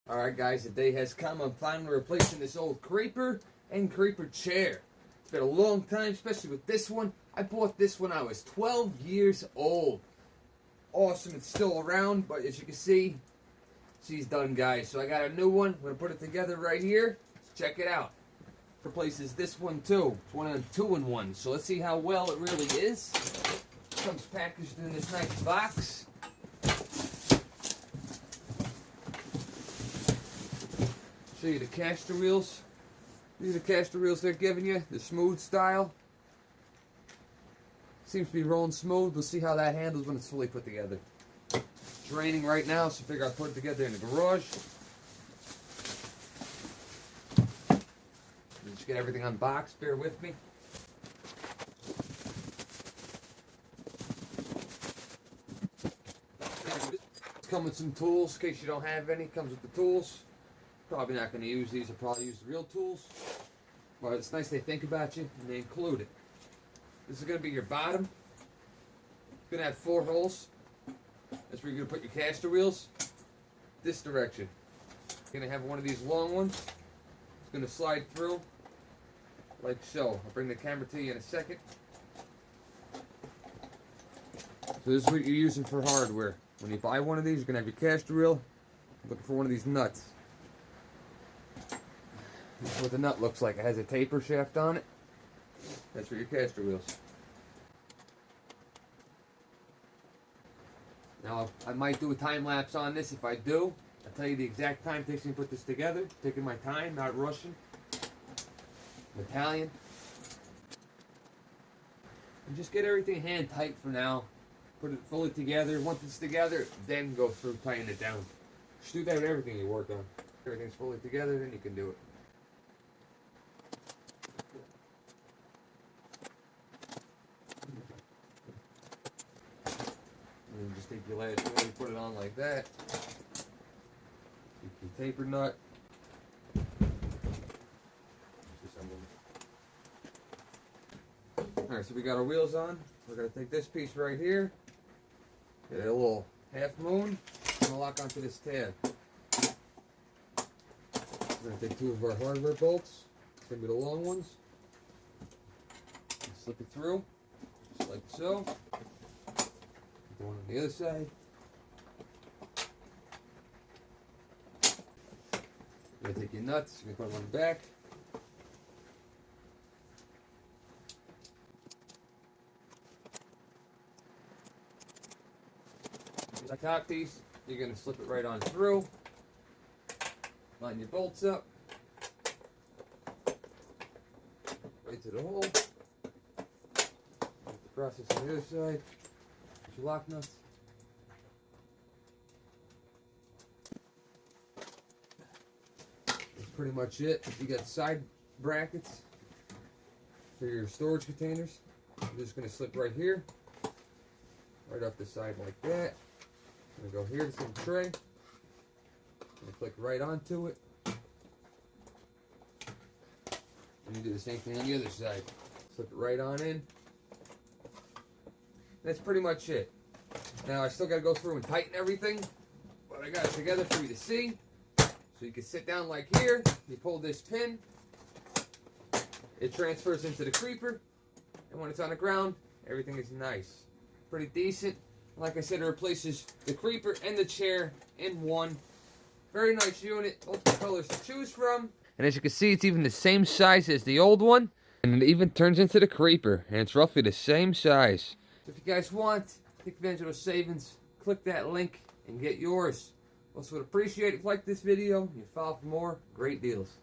Alright guys, the day has come. I'm finally replacing this old creeper and creeper chair. It's been a long time, especially with this one. I bought this when I was 12 years old. Awesome, it's still around, but as you can see, she's done, guys. So I got a new one. I'm going to put it together right here. Let's check it out. Replaces this one too. It's one of the 2-in-1. So let's see how well it really is. Comes packaged in this nice box. Show you the caster wheels. These are the caster wheels they're giving you, the smooth style. Seems to be rolling smooth. We'll see how that handles when it's fully put together. It's raining right now, so I figure I'll put it together in the garage. Just get everything unboxed, bear with me. It's come with some tools, in case you don't have any. Comes with the tools. Probably not going to use these. I'll probably use the real tools. But it's nice they think about you and they include it. This is going to be your bottom. It's going to have 4 holes. That's where you're going to put your caster wheels. This direction. You're going to have one of these long ones. It's going to slide through like so. I'll bring the camera to you in a second. So this is what you're using for hardware. When you buy one of these, you're going to have your caster wheel. Looking for one of these nuts. This is what the nut looks like. It has a taper shaft on it. That's for your caster wheels. Now, I might do a time lapse on this. If I do, I'll tell you the exact time it takes me to put this together. Taking my time, not rushing. I'm Italian. And just get everything hand tight for now. Put it fully together. Once it's together, then go through tightening it down. Just do that with everything you work on. Everything's fully together, then you can do it. And just take your last one, put it on like that. Take your taper nut. Alright, so we got our wheels on. We're going to take this piece right here. Get a little half moon. I'm going to lock onto this tab. We're going to take 2 of our hardware bolts. It's going to be the long ones. Slip it through, just like so. One on the other side. You're going to take your nuts, you're going to put them on the back. The top piece, you're going to slip it right on through. Line your bolts up. Right to the hole. The process on the other side. Your lock nuts. That's pretty much it. You got side brackets for your storage containers. I'm just going to slip right here. Right off the side like that. I'm going to go here to some tray. I'm going to click right onto it. And you do the same thing on the other side. Slip it right on in. That's pretty much it. Now I still got to go through and tighten everything, but I got it together for you to see. So you can sit down like here, you pull this pin, it transfers into the creeper, and when it's on the ground, everything is nice. Pretty decent. Like I said, it replaces the creeper and the chair in one. Very nice unit, multiple colors to choose from. And as you can see, it's even the same size as the old one, and it even turns into the creeper, and it's roughly the same size. So if you guys want, take advantage of those savings, click that link and get yours. Also would appreciate it if you like this video, you follow for more great deals.